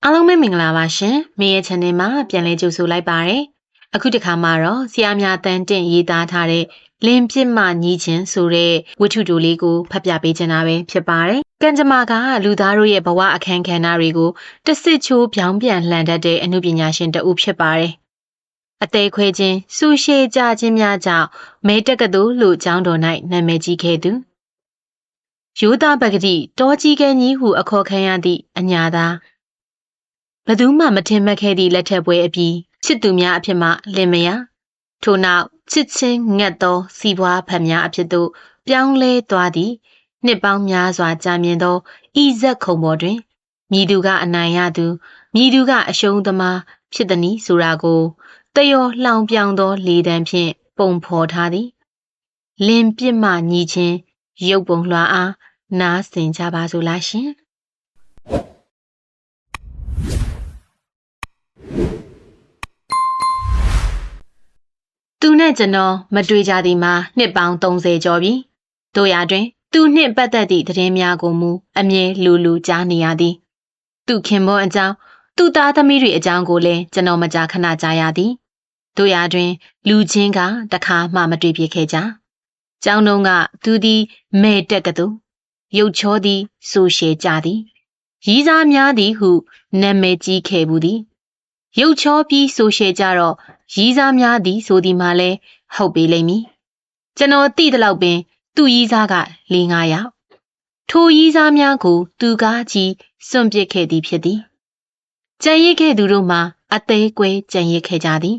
အားလုံးပဲမင်္ဂလာပါရှင်။မေရဲ့ channel မှာပြန်လည်ကြိုဆိုလိုက်ပါရစေ။အခုတစ်ခါမှာတော့ဆရာများတန်းတင်ရေးသားထားတဲ့လင်းပြစ်မှညီးခြင်းဆိုတဲ့ဝတ္ထုတိုလေးကိုဖတ်ပြပေးချင်တာပဲဖြစ်ပါတယ်။ကံကြမ္မာကလူသားတို့ရဲ့ဘဝအခန်းကဏ္ဍတွေကိုတဆစ်ချိုးပြောင်းပြန်လှန်တတ်တဲ့အမှုပညာရှင်တဦးဖြစ်ပါတယ်။အသေးခွဲခြင်းစူရှည်ကြခြင်းများကြောင့်မဲတက္ကသိုလ်လို့ကျောင်းတော်၌နာမည်ကြီးခဲ့သူ။ရိုးသားပဂတိတောကြီးကဲကြီးဟုအခေါ်ခံရသည့်အညာသားဘယ်သူမှမထင်မှတ်ခဲ့သည့်လက်ထက်ပွဲအပြီးချစ်သူများအဖြစ်မှလင်မယားထို့နောက်ချစ်ချင်းငတ်သောစီးပွားဖက်များအဖြစ်သို့ပြောင်းလဲသွားသည့်နှစ်ပေါင်းများစွာကြာမြင့်သောဤဇက်ခုံပေါ်တွင်မြည်သူကအနိုင်ရသူမြည်သူကအရှုံးသမားဖြစ်သည်နည်းဆိုတာကိုတယောလှောင်ပြောင်သောလေတံဖြင့်ပုံဖော်ထားသည်လင်ပြစ်မှညီချင်းရုပ်ပုံလွှာအားနားဆင်ကြပါစို့လားရှင်သူနဲ့ကျွန်တော်မတွေ့ကြသည်မှာနှစ်ပေါင်း30ကျော်ပြီတို့ရတွင်သူနှင့်ပတ်သက်သည့်သတင်းများကိုမူအမြဲလူကြားနေရသည်သူခင်မောအကြောင်းသူသားသမီးတွေအကြောင်းကိုလည်းကျွန်တော်မကြာခဏကြားရသည်တို့ရတွင်လူချင်းကတခါမှမတွေ့ဖြစ်ခဲ့ကြကျောင်းတုန်းကသူသည်မဲတက်ကတူရုပ်ချောသည်ဆိုရှည်ကြသည်ရီးစားများသည်ဟုနာမည်ကြီးခဲ့ဘူးသည်ရုပ်ချောပြီးဆိုရှည်ကြတော့ရီးစားများသည်ဆိုသည်မှလည်းဟုတ်ပေလိမ့်မည်ကျွန်တော်သိသလောက်ပင်သူ့ရီးစားက4-5ယောက်ထိုရီးစားများကိုသူကားကြီးစွန့်ပစ်ခဲ့သည်ဖြစ်သည်ကြံရစ်ခဲ့သူတို့မှာအသေးကွဲကြံရစ်ခဲ့ကြသည်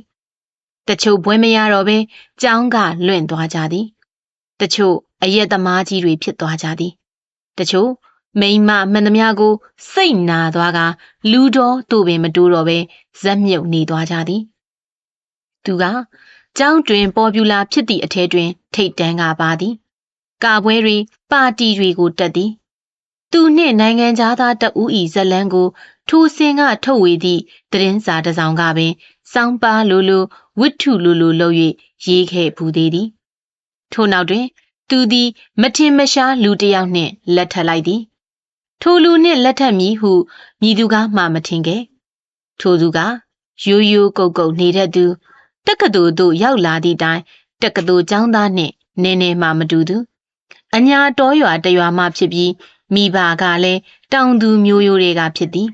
တချို့ဘွဲမရတော့ဘဲကျောင်းကလွင့်သွားကြသည်တချို့အရက်သမားကြီးတွေဖြစ်သွားကြသည်တချို့မိန်းမမှန်သမျှကိုစိတ်နာသွားကလူတော်တို့ပင်မတိုးတော့ပဲဇက်မြုပ်နေသွားကြသည်သူကကျောင်းတွင်ပေါ်ပြူလာဖြစ်သည့်အထဲတွင်ထိတ်တန်းကပါသည်ကာပွဲတွေပါတီတွေကိုတက်သည်သူနှင့်နိုင်ငံသားတဦးဤဇလန်းကိုထိုစင်ကထုတ်ဝေသည့်သတင်းစာတစ်စောင်ကပင်စောင်းပါလိုဝိတ္ထုလိုလုပ်၍ရေးခဲ့ဘူးသေးသည်ထို့နောက်တွင်သူသည်မထင်မရှားလူတစ်ယောက်နှင့်လက်ထပ်လိုက်သည်ထိုလူနှင့်လက်ထပ်မည်ဟုမည်သူကမှမထင်ခဲ့ထိုသူကရိုးကုတ်နေတတ်သူတက္ကသိုလ်သို့ရောက်လာသည့်တိုင်တက္ကသိုလ်ကျောင်းသားနှင့်နည်းနည်းမှမတူသူအညာတော်ရွာတရွာမှဖြစ်ပြီးမိဘကလည်းတောင်သူမျိုးရိုးတွေကဖြစ်သည်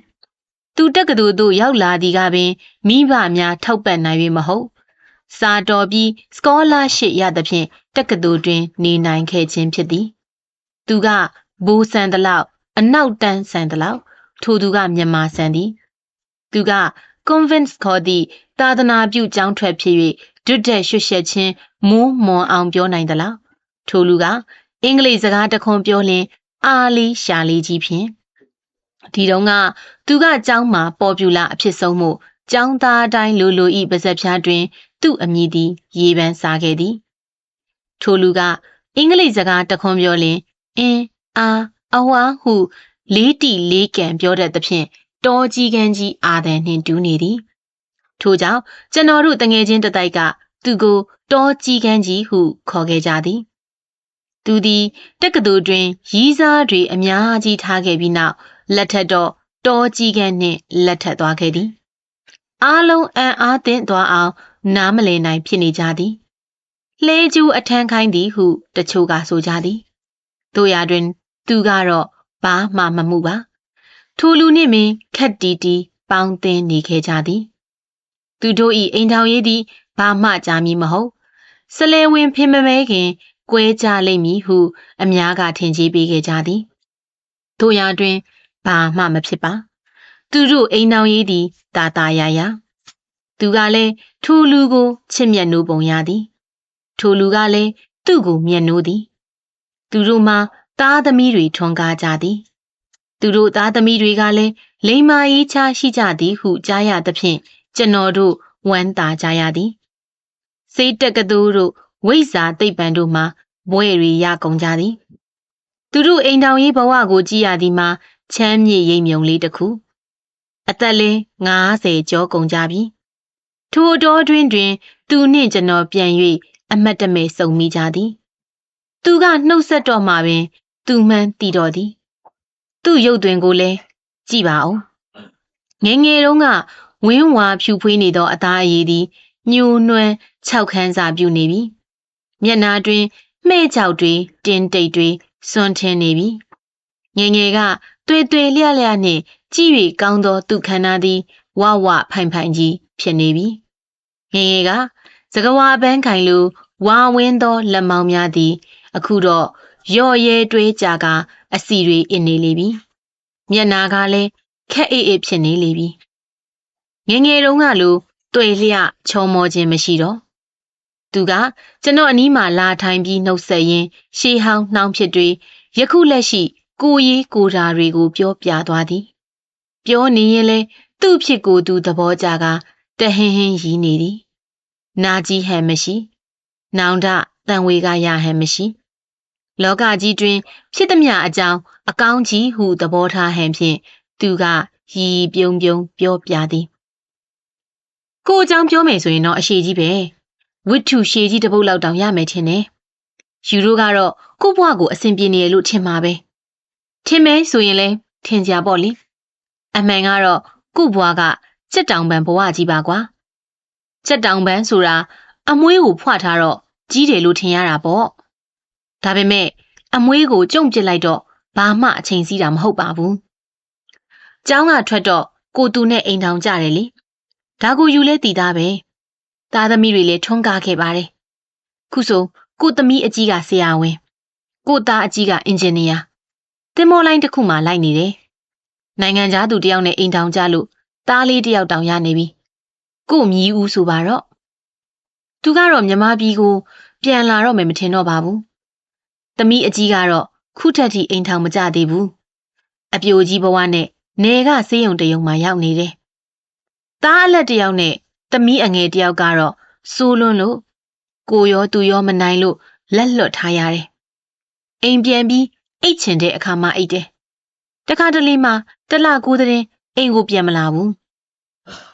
သူတက္ကသိုလ်သို့ရောက်လာသည်ကပင်မိဘများထောက်ပံ့နိုင်၍မဟုတ်စာတော်ပြီးစကောလာရှစ်ရသဖြင့်တက္ကသိုလ်တွင်နေနိုင်ခဲ့ခြင်းဖြစ်သည်သူကဘိုးဆန်တလောက်အနောက်တန်းဆန်တလောက်ထိုသူကမြန်မာဆန်သည်သူက convince ခေါ်သည့်သာသနာပြုကျောင်းထွက်ဖြစ်၍ဒွတ်တက်ရွှတ်ချက်ချင်းမိုးမွန်အောင်ပြောနိုင်သလားထိုလူကအင်္ဂလိပ်စကားတခွန်းပြောလျင်အားလေးရှာလေးကြီးဖြင့်ဒီတော့ကသူကကျောင်းမှာပေါ်ပြူလာအဖြစ်ဆုံးမှုကျောင်းသားတိုင်းလိုဤပါဇက်ဖြားတွင်သူ့အမည်သည်ရေပန်းစားခဲ့သည်ထိုလူကအင်္ဂလိပ်စကားတခွန်းပြောလျင်အင်းအားအဝါဟုလေးတီလေးကန်ပြောတတ်သဖြင့်တောကြီးကန်းကြီးအာသံနှင့်တူးနေသည်ထို့ကြောင့်ကျွန်တော်တို့တငယ်ချင်းတတိုက်ကသူကိုတောကြီးကန်းကြီးဟုခေါ်ခဲ့ကြသည်သူသည်တက္ကသိုလ်တွင်ရီးစားတွေအများကြီးထားခဲ့ပြီးနောက်လက်ထက်တော့တောကြီးကန်းနှင့်လက်ထက်သွားခဲ့သည်အားလုံးအံ့အားသင့်သွားအောင်နားမလည်နိုင်ဖြစ်နေကြသည်လှဲကျူးအထမ်းခိုင်းသည်ဟုတချို့ကဆိုကြသည်တို့ရာတွင်သူကတော့ဘာမှမမှုပါထိုလူနှင့်ပင်ခက်တီပေါင်းသင်းနေခဲ့ကြသည်သူတို့၏အိမ်ထောင်ရေးသည်ဘာမှကြာမည်မဟုတ်ဆလဲဝင်ဖင်မမဲခင်ကွဲကြလိမ့်မည်ဟုအများကထင်ကြီးပေးခဲ့ကြသည်တို့ရာတွင်ဘာမှမဖြစ်ပါသူတို့အိမ်ထောင်ရေးသည်တာယာသူကလည်းထိုလူကိုချစ်မြတ်နိုးပုံရသည်ထိုလူကလည်းသူ့ကိုမြတ်နိုးသည်သူတို့မှာသားသမီးတွေထွန်းကားကြသည်သူတို့သားသမီးတွေကလည်းလိမ္မာရေးချရှိကြသည်ဟုကြားရသဖြင့်ကျွန်တော်တို့ဝမ်းသာကြရသည်စေတက္ကသိုလ်တို့ဝိဇ္ဇာသိပ္ပံတို့မှာဘွဲ့တွေရကုန်ကြသည်သူတို့အိမ်ထောင်ရေးဘဝကိုကြည့်ရသည်မှာချမ်းမြေ့ရိပ်မြုံလေးတစ်ခုအသက်လည်း50ကျော်ကုန်ကြပြီထိုတော်တွင်သူနှင့်ကျွန်တော်ပြန်၍အမတ်တမဲ့စုံမိကြသည်သူကနှုတ်ဆက်တော့မှပင်သူမှန်းတည်တော်သည်သူ့ရုပ်သွင်းကိုလည်းကြည့်ပါဦး ငယ်ငယ်တုန်းကဝင်းဝါဖြူဖွေးနေသောအသားအရည်သည်ညှိုးနှွမ်း၆ခန်းစာပြုနေပြီမျက်နာတွင်မှဲ့ချောက်တွေတင်းတိတ်တွေစွန့်ထင်းနေပြီငယ်ငယ်ကတွေ့တွေ့လျလျနှင့်ကြည့်၍ကောင်းသောသူခန္ဓာသည်ဝဝဖိုင်ဖိုင်ကြီးဖြစ်နေပြီငယ်ငယ်ကစကဝါပန်းခိုင်လိုဝါဝင်းသောလက်မောင်းများသည်အခုတော့ရော့ရဲတွေးကြကအစီတွေအင်းနေလေပြီမျက်နာကလည်းခက်အေးအေးဖြစ်နေလေပြီငယ်ငယ်တုန်းကလိုတွေ့လျချောမောခြင်းမရှိတော့သူကကျွန်တော်အနီးမှာလာထိုင်ပြီးနှုတ်ဆက်ရင်းရှေးဟောင်းနှောင်းဖြစ်တွေယခုလက်ရှိကိုရေးကိုဓာတွေကိုပြောပြသွားသည်ပြောနေရင်လဲသူ့ဖြစ်ကိုသူသဘောကြကတဟင်းဟင်းရီးနေသည်နာကြီးဟန်မရှိနောင်တတန်ဝေကရဟန်မရှိလောကကြီးတွင်ဖြစ်သည်မြအကြောင်းအကောင်းကြီးဟုသဘောထားဟန်ဖြင့်သူကရီပြုံပြုံပြောပြသည်ကိုအကြောင်းပြောမယ်ဆိုရင်တော့အရှိကြီးပဲဝိတ္ထုရှည်ကြီးတစ်ပုဒ်လောက်တောင်ရမယ်ထင်တယ်ယူတို့ကတော့ကို့ဘွားကိုအဆင်ပြေနေရလို့ထင်မှာပဲထင်မဲဆိုရင်လဲထင်ကြပေါ့လေအမှန်ကတော့ကို့ဘွားကစက်တောင်ပန်ဘဝကြီးပါကွာစက်တောင်ပန်ဆိုတာအမွှေးကိုဖွထားတော့ကြီးတယ်လို့ထင်ရတာပေါ့ဒါပေမဲ့အမွှေးကိုကျုံပစ်လိုက်တော့ဘာမှအချိန်စီးတာမဟုတ်ပါဘူးကျောင်းကထွက်တော့ကိုသူနဲ့အိမ်ထောင်ကြတယ်လေဒါကိုယူလဲတည်သားပဲသားသမီးတွေလည်းထွန်းကားခဲ့ပါတယ်ခုဆိုကိုသမီးအကြီးကဆရာဝန်ကိုသားအကြီးကအင်ဂျင်နီယာတင်မောလိုင်းတစ်ခုမှလိုက်နေတယ်နိုင်ငံသားသူတယောက်နဲ့အိမ်ထောင်ကြလို့သားလေးတယောက်တောင်ရနေပြီကိုမြည်ဦးဆိုပါတော့သူကတော့မြမပြည်ကိုပြန်လာတော့မယ်မထင်တော့ပါဘူးသမီးအကြီးကတော့ခုထက်ထိအိမ်ထောင်မကြသေးဘူးအပြိုကြီးဘဝနဲ့နေကဆေးရုံတရုံမှာရောက်နေတယ်သားအလက်တယောက်နဲ့သမီးအငယ်တယောက်ကတော့စိုးလွန်းလို့ကိုရောသူရောမနိုင်လို့လက်လွတ်ထားရတယ်အိမ်ပြန်ပြီးအိတ်ချင်တဲ့အခါမှအိတ်တယ်တခါတလေမှတလကိုးတဲ့အိမ်ကိုပြန်မလာဘူး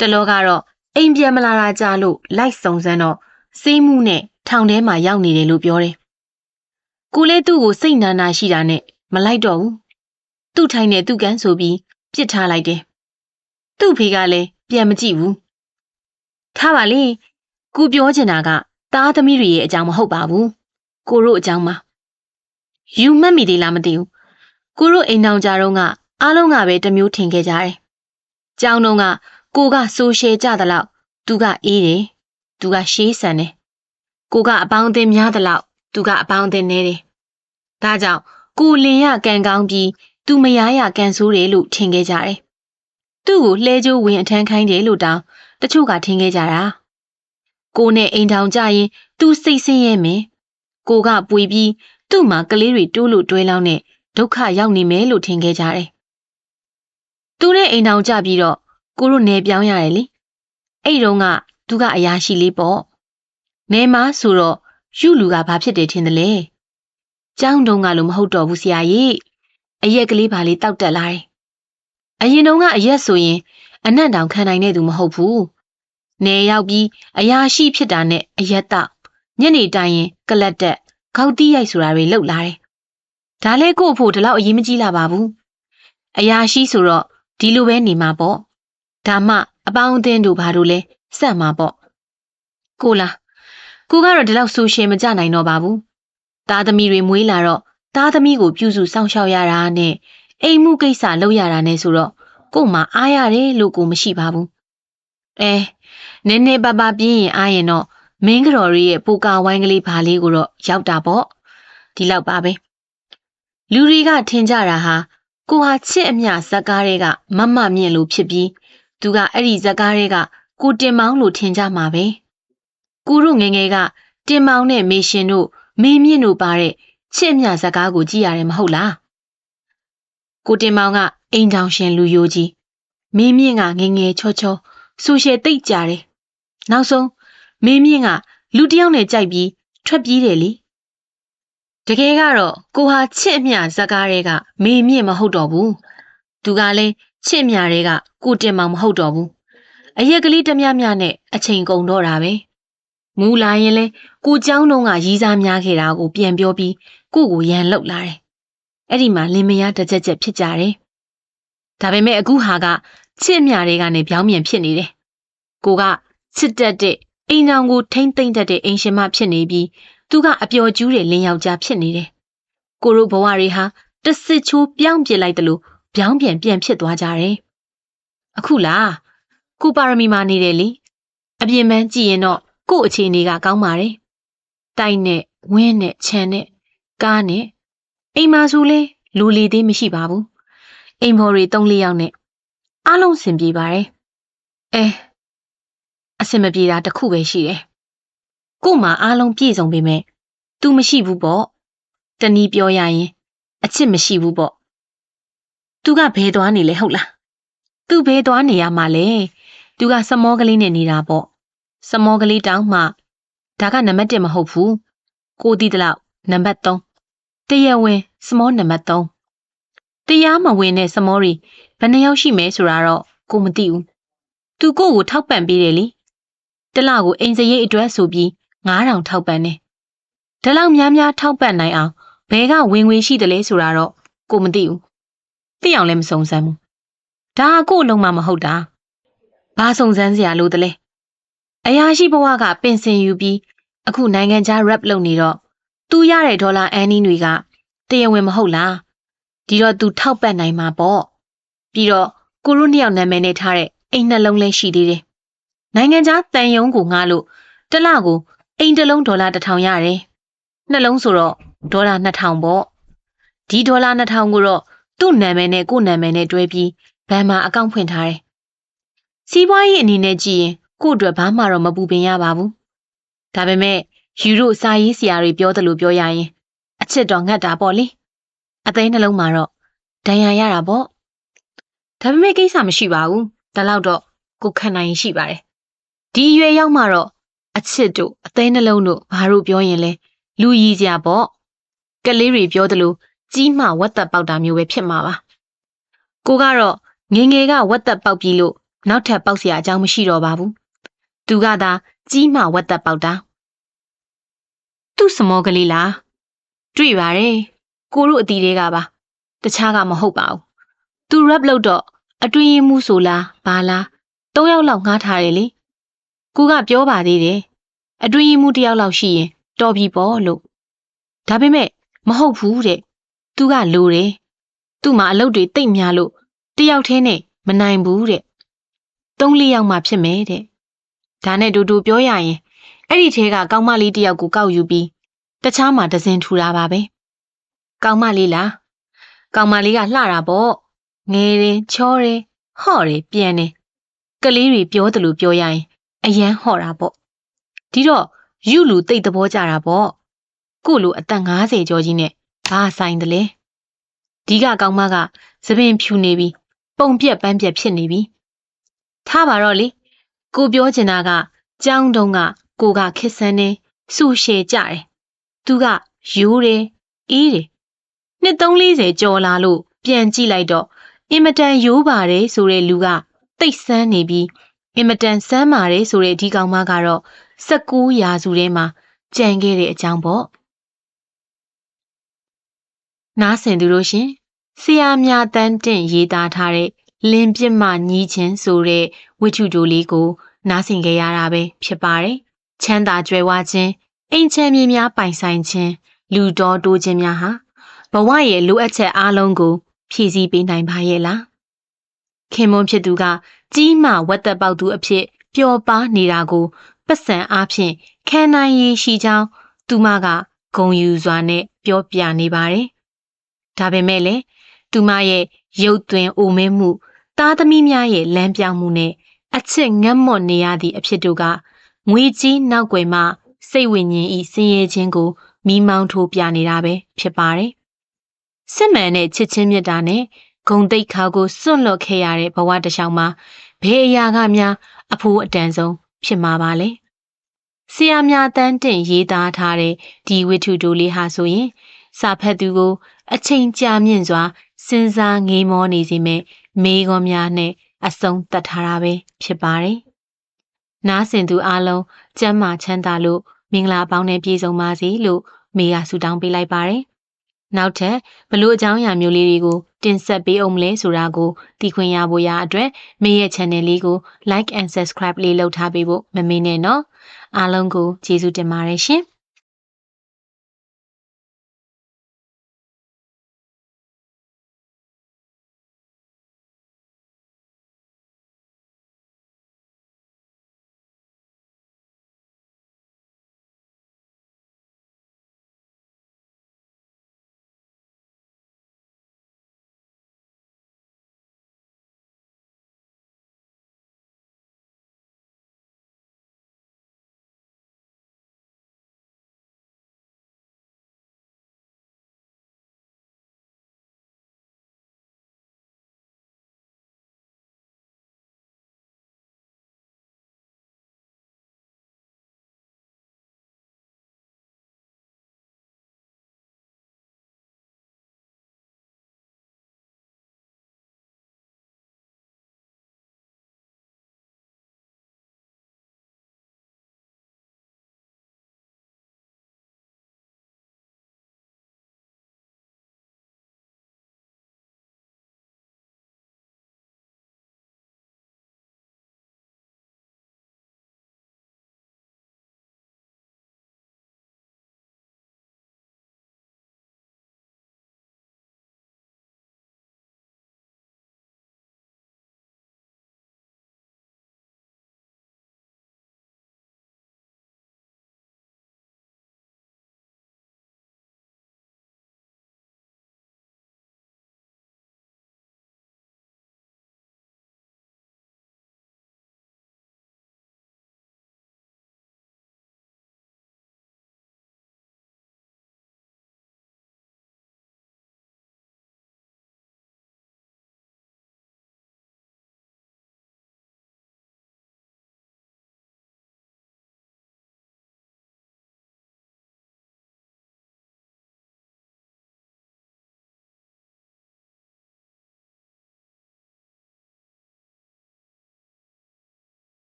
တလောကတော့အိမ်ပြန်မလာတာကြာလို့လိုက်စုံစမ်းတော့စေးမှုနဲ့ထောင်ထဲမှာရောက်နေတယ်လို့ပြောတယ်ကိုလေးသူ့ကိုစိတ်နာနာရှိတာနဲ့မလိုက်တော့ဘူးသူ့ထိုင်နဲ့သူ့ကန်ဆိုပြီးပြစ်ထားလိုက်တယ်သူ့ဖေကလည်းပြန်မကြည့်ဘူးထားပါလေကိုပြောချင်တာကသားသမီးတွေရဲ့အကြောင်းမဟုတ်ပါဘူးကိုတို့အကြောင်းပါယူမှတ်မိသေးလားမသိဘူးကိုတို့အိမ်ထောင်ကြတော့ကအားလုံးကပဲတမျိုးထင်ခဲ့ကြတယ်ကျောင်းတော့ကကိုကဆိုရှယ်ကြသလောက်သူကအေးတယ်သူကရှေးဆန်တယ်ကိုကအပေါင်းအသင်းများသလောက်သူကအပေါင်းအသင်းနေတယ်ဒါကြောင့်ကိုလင်ရကန်ကောင်းပြီးသူမယားရကန်ဆိုးတယ်လို့ထင်ခဲ့ကြတယ်သူ့ကိုလှဲကြိုးဝင်အထမ်းခိုင်းတယ်လို့တောင်တချို့ကထင်ခဲ့ကြတာကိုနဲ့အိမ်ထောင်ကြရင်သူစိတ်ဆင်းရဲမယ်ကိုကပွေပြီးသူ့မှာကလေးတွေတိုးလို့တွဲလောင်းနဲ့ဒုက္ခရောက်နေမယ်လို့ထင်ခဲ့ကြတယ်သူနဲ့အိမ်ထောင်ကြပြီးတော့ကိုတို့နေပြောင်းရတယ်လေအဲ့တုန်းကသူကအရာရှိလေးပေါ့နေမဆိုတော့ယူလူကဘာဖြစ်တယ်ထင်တယ်လေကျောင်းတုန်းကလို့မဟုတ်တော့ဘူးဆရာကြီးအရက်ကလေးပါလေးတောက်တက်လာတယ်အရင်တုန်းကအရက်ဆိုရင်အနံ့တောင်ခံနိုင်တဲ့သူမဟုတ်ဘူးနေရောက်ပြီးအရာရှိဖြစ်တာနဲ့အရက်တော့ညနေတိုင်းရင်ကလတ်တက်ခေါက်တီးရိုက်ဆိုတာတွေလှုပ်လာတယ်ဒါလဲကို့ဖို့ဒီလောက်အရေးမကြီးလာပါဘူးအရာရှိဆိုတော့ဒီလိုပဲနေမှာပေါ့ဒါမှအပေါင်းအသင်းတို့ဘာလို့လဲစက်မှာပေါ့ကိုလားကိုကတော့ဒီလောက်ဆိုရှယ်မကြနိုင်တော့ပါဘူးသားသမီးတွေမွေးလာတော့သားသမီးကိုပြုစုစောင့်ရှောက်ရတာနဲ့အိမ်မှုကိစ္စလုပ်ရတာနဲ့ဆိုတော့ကို့မှာအားရတယ်လို့ကိုမရှိပါဘူးနည်းနည်းပါးပါးပြင်းရင်အားရင်တော့မင်းကတော်ရဲ့ပိုကာဝိုင်းကလေးဘာလေးကိုတော့ရောက်တာပေါ့ဒီလောက်ပါပဲလူတွေကထင်ကြတာဟာကိုဟာချစ်အမျှဇက်ကားတွေကမမမြင့်လို့ဖြစ်ပြီးသူကအဲ့ဒီဇက်ကားတွေကကိုတင်မောင်းလို့ထင်ကြမှာပဲကိုတို့ငယ်ငယ်ကတင်မောင်းနဲ့မေရှင်တို့မေမြင့်တို့ပါတဲ့ချစ်အမျှဇက်ကားကိုကြည့်ရတယ်မဟုတ်လားကိုတင်မောင်းကအိမ်ထောင်ရှင်လူယိုကြီးမေမြင့်ကငယ်ငယ်ချောချောဆိုရှယ်တိတ်ကြတယ်နောက်ဆုံးမေမြင့်ကလူတယောက်နဲ့ကြိုက်ပြီးထွက်ပြေးတယ်လေတကယ်ကတော့ကိုဟာချစ်အမျှဇက်ကားတွေကမေမြင့်မဟုတ်တော့ဘူးသူကလည်းချစ်အမျှတွေကကိုတင်မောင်မဟုတ်တော့ဘူးအရက်ကလေးတမျှမျှနဲ့အချိန်ကုန်တော့တာပဲမူလာရင်လဲကိုเจ้าတုံးကရီးစားများခဲ့တာကိုပြန်ပြောပြီးကိုရန်လောက်လာတယ်အဲ့ဒီမှာလင်မယားတစ်ချက်ချက်ဖြစ်ကြတယ်ဒါပေမဲ့အခုဟာက ချစ်မြတွေကနေပြောင်းပြန်ဖြစ်နေတယ်ကိုကချစ်တတ်တဲ့အိမ်အောင်ကိုထိမ့်သိမ့်တတ်တဲ့အိမ်ရှင်မဖြစ်နေပြီးသူကအပျော်ကျူးတဲ့လင်းယောက်ျားဖြစ်နေတယ်ကိုတို့ဘဝတွေဟာတစစ်ချိုးပြောင်းပြစ်လိုက်တယ်လို့ပြောင်းပြန်ဖြစ်သွားကြတယ်အခုလားကိုပါရမီမာနေတယ်လေအပြင်ပန်းကြည့်ရင်တော့ကို့အခြေအနေကကောင်းပါတယ်တိုက်နဲ့ဝင်းနဲ့ခြံနဲ့ကားနဲ့အိမ်မှာဆိုလဲလူလီသေးမရှိပါဘူးအိမ်ဖော်တွေ3-4ယောက်နဲ့အားလုံးစင်ပြေပါတယ်အဆင်မပြေတာတစ်ခုပဲရှိတယ်ကို့မှာအားလုံးပြည့်စုံပေမဲ့ तू မရှိဘူးပေါ့တနည်းပြောရရင်အချစ်မရှိဘူးပေါ့ तू ကဘယ်သွားနေလဲဟုတ်လား तू ဘယ်သွားနေရမှာလဲ तू ကစမောကလေးနဲ့နေတာပေါ့စမောကလေးတောင်းမှဒါကနံပါတ်1မဟုတ်ဘူးကိုတီးတလောက်နံပါတ်3တရားဝင်စမောနံပါတ်3တရားမဝင်တဲ့စမောတွေဘယ်နှယောက်ရှိမဲဆိုတာတော့ကိုမသိဘူး तू ကို့ကိုထောက်ပံ့ပေးတယ်လေတလကိုအိမ်စရိတ်အတွက်ဆိုပြီး9000ထောက်ပံ့တယ်ဒါလောက်များထောက်ပံ့နိုင်အောင်ဘယ်ကဝင်ငွေရှိတယ်လဲဆိုတာတော့ကိုမသိဘူးသိအောင်လည်းမစုံစမ်းဘူးဒါကကို့အလုံးမမဟုတ်တာဘာစုံစမ်းစရာလိုတလဲအရာရှိဘဝကပင်စင်ယူပြီးအခုနိုင်ငံခြား rap လုပ်နေတော့ तू ရတဲ့ဒေါ်လာအန်းနီးတွေကတရားဝင်မဟုတ်လားဒီတော့ तू ထောက်ပံ့နိုင်မှာပေါ့ပြီးတော့ကိုရုနှစ်ယောက်နာမည်နဲ့ထားတဲ့အိမ်နှလုံးလဲရှိသေးတယ်နိုင်ငံခြားတန်ယုံကိုငှားလို့တလကိုအိမ်တစ်လုံးဒေါ်လာ1000ရတယ်နှလုံးဆိုတော့ဒေါ်လာ2000ပေါ့ဒီဒေါ်လာ2000ကိုတော့သူ့နာမည်နဲ့ကို့နာမည်နဲ့တွဲပြီးဘဏ်မှာအကောင့်ဖွင့်ထားတယ်စီးပွားရေးအနေနဲ့ကြည့်ရင်ကို့အတွက်ဘာမှတော့မပူပင်ရပါဘူးဒါပေမဲ့ယူရိုစာရေးဆရာတွေပြောတယ်လို့ပြောရရင်အချစ်တော်ငတ်တာပေါ့လေအသိနှလုံးမှာတော့ဒဏ်ရာရတာပေါ့ဒါပေမဲ့ကိစ္စမရှိပါဘူးဒါလောက်တော့ကိုခံနိုင်ရှိပါတယ်ဒီအရွယ်ရောက်မှတော့အချစ်တို့အသိနှလုံးတို့ဘာလို့ပြောရင်လဲလူရည်စရာပေါ့ကလေးတွေပြောတယ်လို့ကြီးမှဝက်သက်ပေါက်တာမျိုးပဲဖြစ်မှာပါကိုကတော့ငယ်ငယ်ကဝက်သက်ပေါက်ပြီးလို့နောက်ထပ်ပေါက်เสียအကြောင်းမရှိတော့ပါဘူးသူကသာကြီးမှဝက်သက်ပေါက်တာသူ့စမောကလေးလားတွေ့ပါတယ်ကိုတို့အတီတွေကပါတခြားကမဟုတ်ပါဘူးသူ rap လုပ်တော့အတွင်းရင်မှုဆိုလားဘာလား3ယောက်လောက်ငှားထားတယ်လေကိုကပြောပါသေးတယ်အတွင်းရင်မှု1ယောက်လောက်ရှိရင်တော်ပြီပေါ့လို့ဒါပေမဲ့မဟုတ်ဘူးတဲ့သူကလိုတယ်သူ့မှာအလုပ်တွေတိတ်များလို့1ယောက်ထဲနဲ့မနိုင်ဘူးတဲ့3-4ယောက်မှဖြစ်မယ်တဲ့ဒါနဲ့တူပြောရရင်အဲ့ဒီထဲကကောင်းမလေး1ယောက်ကိုကောက်ယူပြီးတခြားမှာဒဇင်ထူတာပါပဲကောင်းမလေးလားကောင်းမလေးကလှတာပေါ့ငယ်တယ်ချောတယ်ဟော့တယ်ပြန်တယ်ကလေးတွေပြောတယ်လို့ပြောရရင်အယမ်းဟော့တာပေါ့ဒီတော့ယူလူတိတ်သဘောကြတာပေါ့ကို့လိုအသက်50ကျော်ကြီးနဲ့ဘာဆိုင်တယ်လဲဒီကကောင်းမကသပင်ဖြူနေပြီပုံပြက်ပန်းပြက်ဖြစ်နေပြီထားပါတော့လေကိုပြောချင်တာကကြောင်းတုံးကကိုကခစ်ဆန်းနေစူရှည်ကြတယ်သူကရိုးတယ်အေးတယ်နှစ်340ကျော်လာလို့ပြန်ကြည့်လိုက်တော့အင်မတန်ရိုးပါတယ်ဆိုတဲ့လူကတိတ်ဆန်းနေပြီးအင်မတန်ဆန်းပါတယ်ဆိုတဲ့ဒီကောင်မကတော့19ရာစုထဲမှာကြံခဲ့တဲ့အကြောင်းပေါ့နားဆင်သူတို့ရှင်ဆရာမြတန်းတင့်ရေးသားထားတဲ့လင်းပြစ်မှညီးချင်းဆိုတဲ့ဝိထုတိုလေးကိုနားဆင်ကြရတာပဲဖြစ်ပါတယ်ချမ်းသာကြွယ်ဝခြင်းအိမ်ချမ်းမြေများပိုင်ဆိုင်ခြင်းလူတော်တိုးခြင်းများဟာဘဝရဲ့လိုအပ်ချက်အားလုံးကိုဖြည့်ဆည်းပေးနိုင်ပါရဲ့လားခင်မွန်းဖြစ်သူကကြီးမှဝက်သက်ပေါက်သူအဖြစ်ပျော်ပါနေတာကိုပတ်စံအားဖြင့်ခံနိုင်ရရှိကြောင်းသူမကဂုဏ်ယူစွာနဲ့ပြောပြနေပါတယ်ဒါပေမဲ့လည်းသူမရဲ့ရုပ်သွင်းအိုမင်းမှုသားသမီးများရဲ့လမ်းပြောင်းမှုနဲ့အချစ်ငတ်မွတ်နေရသည့်အဖြစ်တို့ကငွေကြီးနောက်ွယ်မှစိတ်ဝိညာဉ်ဤဆင်းရဲခြင်းကိုမိမောင်းထိုးပြနေတာပဲဖြစ်ပါတယ်စစ်မှန်တဲ့ချစ်ချင်းမြတ်တာနဲ့ဂုဏ်သိက္ခာကိုစွန့်လွတ်ခဲ့ရတဲ့ဘဝတစ်လျှောက်မှာဘယ်အရာကများအဖိုးအတန်ဆုံးဖြစ်မှာပါလဲဆရာများတန်းတင်ရေးသားထားတဲ့ဒီဝိထုတိုလေးဟာဆိုရင်စာဖတ်သူကိုအချိန်ကြာမြင့်စွာစဉ်းစားငေးမောနေစေမဲ့မေးခွန်းများနဲ့အဆုံးသတ်ထားတာပဲဖြစ်ပါတယ်နားဆင်သူအားလုံးကျမ်းမာချမ်းသာလို့မင်္ဂလာပေါင်းနဲ့ပြည့်စုံပါစေလို့မေကဆုတောင်းပေးလိုက်ပါတယ် နောက်ထပ်ဘလို့အကြောင်းအရာမျိုးလေးတွေကိုတင်ဆက်ပေးအောင်မလဲဆိုတာကိုသိခွင့်ရဖို့အတွက်မေရဲ့ channel လေးကို like and subscribe လေးလုပ်ထားပေးဖို့မမေ့နဲ့နော်အားလုံးကိုကျေးဇူးတင်ပါတယ်ရှင်